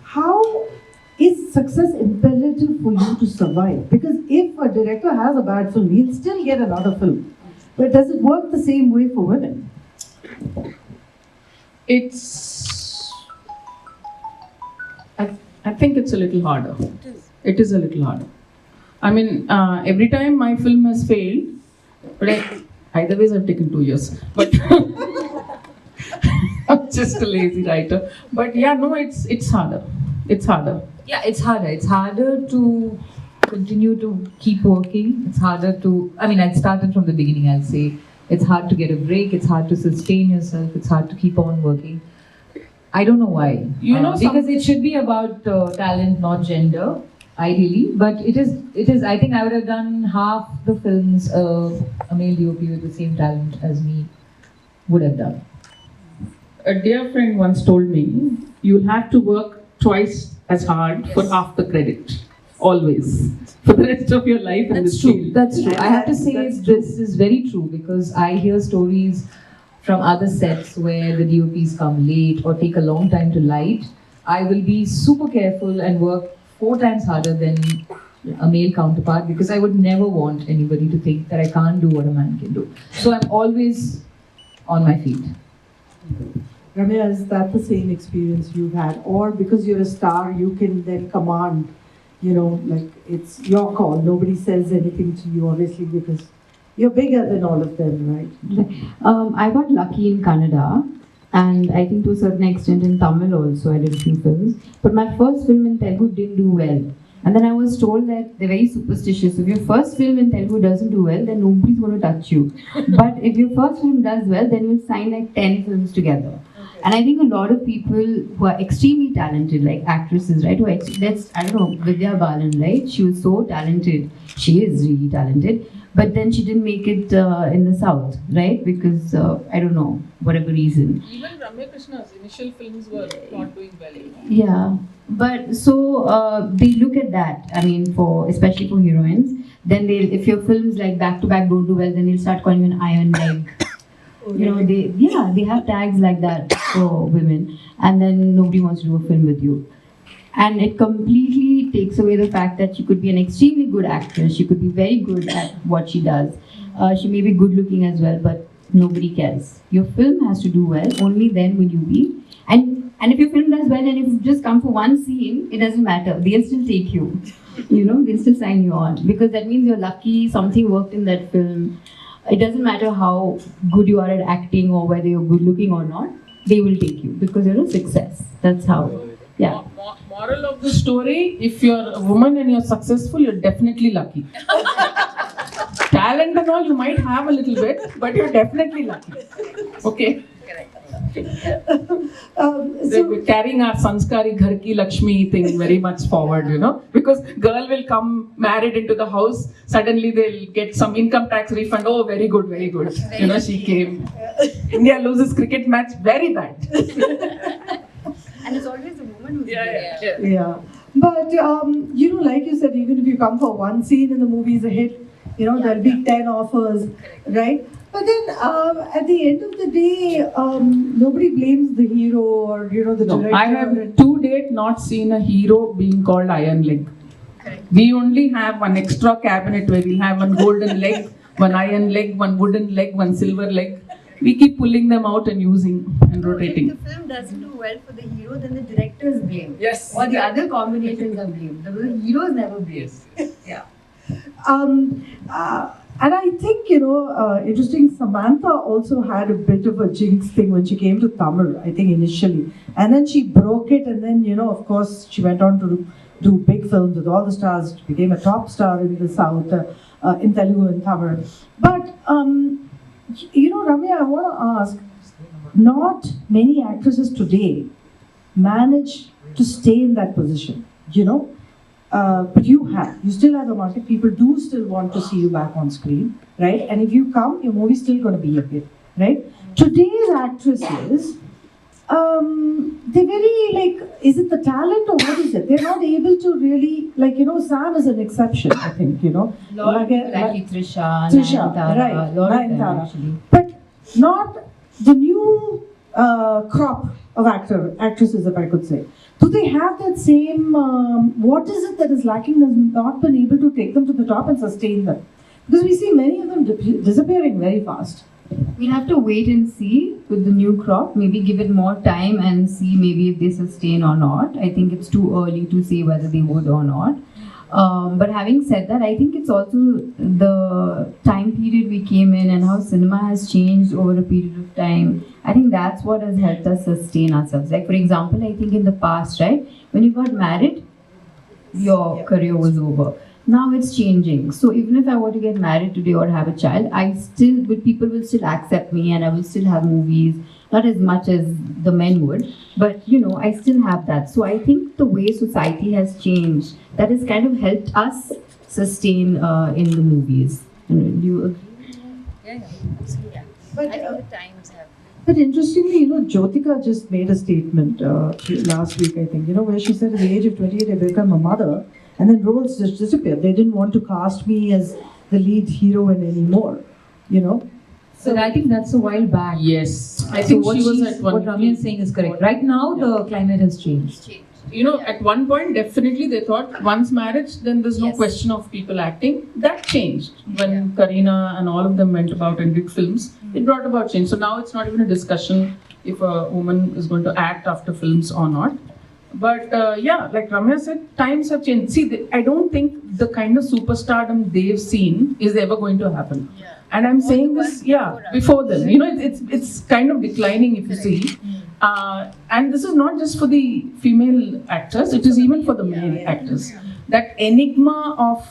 how is success imperative for you to survive? Because if a director has a bad film, he'll still get another film. But does it work the same way for women? I think it's a little harder. It is a little harder. I mean, every time my film has failed, but either ways I've taken 2 years. But I'm just a lazy writer. But yeah, no, it's harder. It's harder. Yeah, it's harder. It's harder to continue to keep working. It's harder to, I mean, I started from the beginning, I'll say. It's hard to get a break. It's hard to sustain yourself. It's hard to keep on working. I don't know why. Because it should be about talent, not gender, ideally. But it is. I think I would have done half the films a male DOP with the same talent as me would have done. A dear friend once told me, you'll have to work twice as hard for half the credit. Always. For the rest of your life in this field. That's true. I have to say this is very true because I hear stories from other sets where the DOPs come late or take a long time to light. I will be super careful and work 4 times harder than a male counterpart because I would never want anybody to think that I can't do what a man can do. So I'm always on my feet. Ramya, is that the same experience you've had? Or because you're a star, you can then command, like it's your call. Nobody says anything to you, obviously, because you're bigger than all of them, right? I got lucky in Kannada, and I think to a certain extent in Tamil also I did a few films. But my first film in Telugu didn't do well. And then I was told that they're very superstitious. If your first film in Telugu doesn't do well, then nobody's going to touch you. But if your first film does well, then you'll sign like 10 films together. And I think a lot of people who are extremely talented, like actresses, right? I don't know, Vidya Balan, right? She was so talented. She is really talented. But then she didn't make it in the South, right? Because, I don't know, whatever reason. Even Ramya Krishna's initial films were not doing well. Yeah. But so they look at that, I mean, especially for heroines. Then if your films like back-to-back don't do well, then they'll start calling you an iron leg. They have tags like that for women, and then nobody wants to do a film with you. And it completely takes away the fact that she could be an extremely good actress. She could be very good at what she does. She may be good looking as well, but nobody cares. Your film has to do well, only then will you be. And if your film does well and if you just come for one scene, it doesn't matter. They'll still take you. They'll still sign you on. Because that means you're lucky, something worked in that film. It doesn't matter how good you are at acting or whether you're good looking or not, they will take you because you're a success. That's how, yeah. Moral of the story, if you're a woman and you're successful, you're definitely lucky. Talent and all, you might have a little bit, but you're definitely lucky. Okay? We're carrying our Sanskari Ghar Ki Lakshmi thing very much forward, because girl will come married into the house, suddenly they'll get some income tax refund. Oh, very good, very good. She came. India loses cricket match, very bad. And it's always the woman who's Yeah. But, like you said, even if you come for one scene and the movie's a hit, there'll be 10 offers, right? But then at the end of the day, nobody blames the hero or, the director. I have to date not seen a hero being called iron leg. We only have one extra cabinet where we'll have one golden leg, one iron leg, one wooden leg, one silver leg. We keep pulling them out and using and rotating. If the film doesn't do well for the hero, then the director is blamed. Yes. Or the other combinations are blamed. The hero is never blamed. Yeah. And I think, interesting, Samantha also had a bit of a jinx thing when she came to Tamil, I think initially. And then she broke it and then, of course, she went on to do big films with all the stars. She became a top star in the South, in Telugu and Tamil. But, Ramya, I want to ask, not many actresses today manage to stay in that position, but you still have a market. People do still want to see you back on screen, right? And if you come, your movie's still going to be a hit, right? Today's actresses, they're very is it the talent or what is it? They're not able to really, Sam is an exception, I think, Like Trisha, right, Nayantara, actually. But not the new crop of actresses, if I could say. do they have that same, what is it that is lacking that has not been able to take them to the top and sustain them? Because we see many of them disappearing very fast. We'll have to wait and see with the new crop. Maybe give it more time and see maybe if they sustain or not. I think it's too early to say whether they would or not. But having said that, I think it's also the time period we came in and how cinema has changed over a period of time. I think that's what has helped us sustain ourselves. Like for example, I think in the past, right, when you got married, your career was over. Now it's changing. So even if I were to get married today or have a child, people will still accept me and I will still have movies. Not as much as the men would, but I still have that. So I think the way society has changed, that has kind of helped us sustain in the movies. Do you agree? Yeah, absolutely. But, I think the times have. But interestingly, Jyotika just made a statement last week, I think, where she said at the age of 28, I became a mother, and then roles just disappeared. They didn't want to cast me as the lead heroine anymore, So I think that's a while back. Yes. I think what she was at one what Ramya is saying is correct. Right now, the climate has changed. At one point, definitely they thought once marriage, then there's no question of people acting. That changed when Kareena and all of them went about and did films. It brought about change. So now it's not even a discussion if a woman is going to act after films or not. But like Ramya said, times have changed. See, I don't think the kind of superstardom they've seen is ever going to happen. And I'm saying this, before them. It's kind of declining if you see. And this is not just for the female actors, it is even for the male actors. That enigma of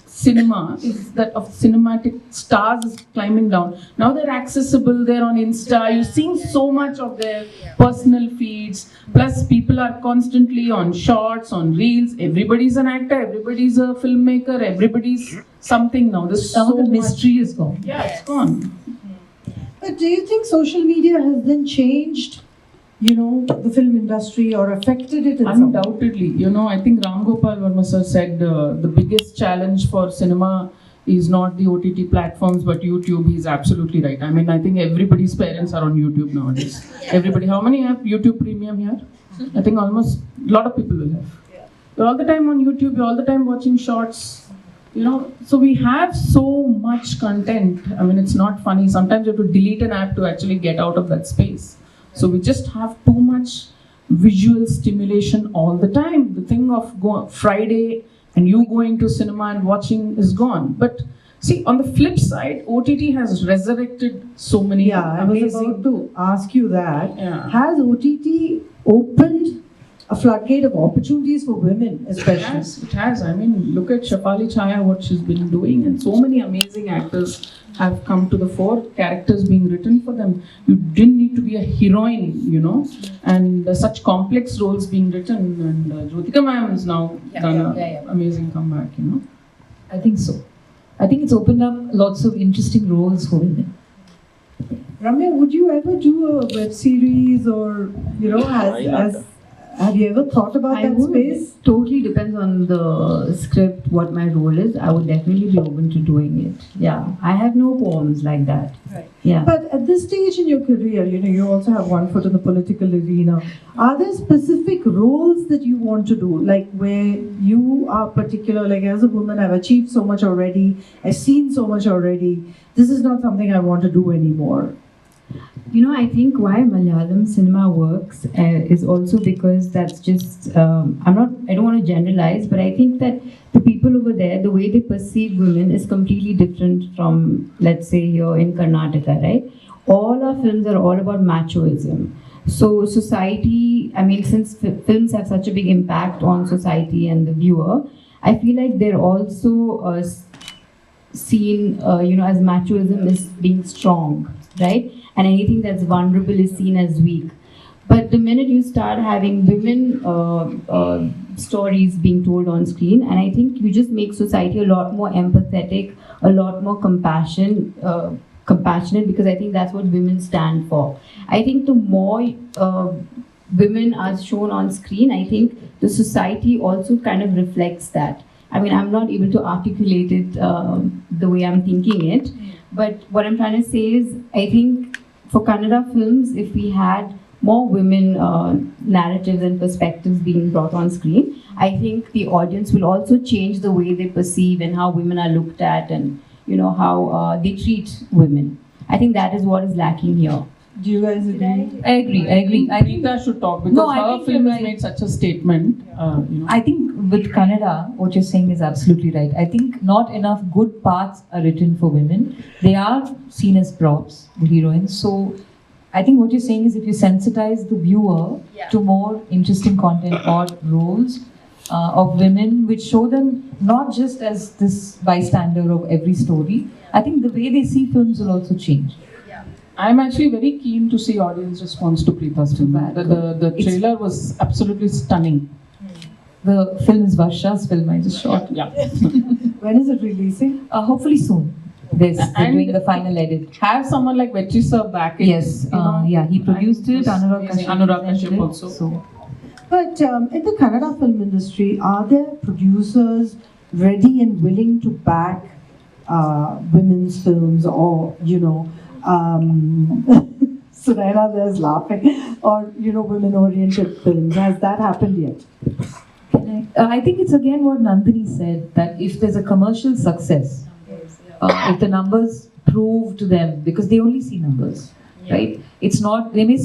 cinema is that of cinematic stars is climbing down. Now they're accessible, they're on Insta, you're seeing so much of their personal feeds. Plus people are constantly on shorts, on reels. Everybody's an actor, everybody's a filmmaker, everybody's something now. There's Some so of the much. mystery is gone. Yeah, it's gone. But do you think social media has then changed, the film industry or affected it in some way? Undoubtedly. I think Ram Gopal Varma sir said the biggest challenge for cinema is not the OTT platforms but YouTube. He's absolutely right. I mean, I think everybody's parents are on YouTube nowadays. Everybody. How many have YouTube Premium here? I think almost a lot of people will have. You're all the time on YouTube, you're all the time watching shorts. So we have so much content. I mean, it's not funny. Sometimes you have to delete an app to actually get out of that space. So we just have too much visual stimulation all the time. The thing of Friday and you going to cinema and watching is gone. But see, on the flip side, OTT has resurrected so many I was amazing... about to ask you that. Yeah. Has OTT opened a floodgate of opportunities for women, especially? It has. I mean, look at Shafali Chaya, what she's been doing, and so many amazing actors have come to the fore, characters being written for them. You didn't need to be a heroine, and such complex roles being written. And Jyotika ma'am has now done an amazing comeback, I think so. I think it's opened up lots of interesting roles for women. Ramya, would you ever do a web series or, have you ever thought about that space? Totally depends on the script, what my role is. I would definitely be open to doing it. Yeah, I have no qualms like that. Right. Yeah. But at this stage in your career, you also have one foot in the political arena. Are there specific roles that you want to do, like where you are particular, like as a woman, I've achieved so much already, I've seen so much already, this is not something I want to do anymore? I think why Malayalam cinema works is also because that's just, I don't want to generalize, but I think that the people over there, the way they perceive women is completely different from, let's say, here in Karnataka, right? All our films are all about machoism. So society, I mean, since films have such a big impact on society and the viewer, I feel like they're also seen, as machoism is being strong, right? And anything that's vulnerable is seen as weak. But the minute you start having women stories being told on screen, and I think you just make society a lot more empathetic, a lot more compassionate, because I think that's what women stand for. I think the more women are shown on screen, I think the society also kind of reflects that. I mean, I'm not able to articulate it the way I'm thinking it, but what I'm trying to say is, I think for Kannada films, if we had more women narratives and perspectives being brought on screen, I think the audience will also change the way they perceive and how women are looked at, and how they treat women. I think that is what is lacking here. Do you guys agree? I agree. I think Preetha should talk because No, I her think film you're has right. made such a statement. I think with Kannada, what you're saying is absolutely right. I think not enough good parts are written for women. They are seen as props, the heroines. So I think what you're saying is if you sensitize the viewer to more interesting content or roles of women, which show them not just as this bystander of every story, I think the way they see films will also change. I'm actually very keen to see audience response to Preetha's film. The trailer was absolutely stunning. The film is Varsha's film, I just shot. Yeah. When is it releasing? Hopefully soon. They're And- doing the final edit. Have someone like Vechi sir back in. Yes, yeah, he produced it. Anurag Amazing. Kashyap Anurag presented Kashyap it, also. So. But in the Kannada film industry, are there producers ready and willing to back women's films, or Sunaina there's laughing, or women-oriented films? Has that happened yet? I think it's again what Nandini said, that if there's a commercial success, if the numbers prove to them, because they only see numbers, right? It's not, they may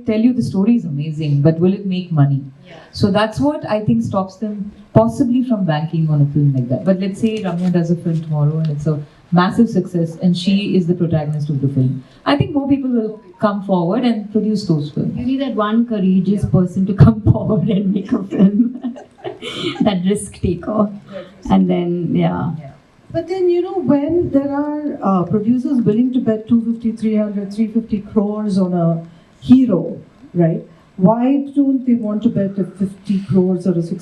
tell you the story is amazing, but will it make money? So that's what I think stops them possibly from banking on a film like that. But let's say Ramya does a film tomorrow and it's a massive success and she is the protagonist of the film. I think more people will come forward and produce those films. You need that one courageous person to come forward and make a film. That risk taker. And then, But then, when there are producers willing to bet 250, 300, 350 crores on a hero, right? Why don't they want to bet a 50 crores or a 60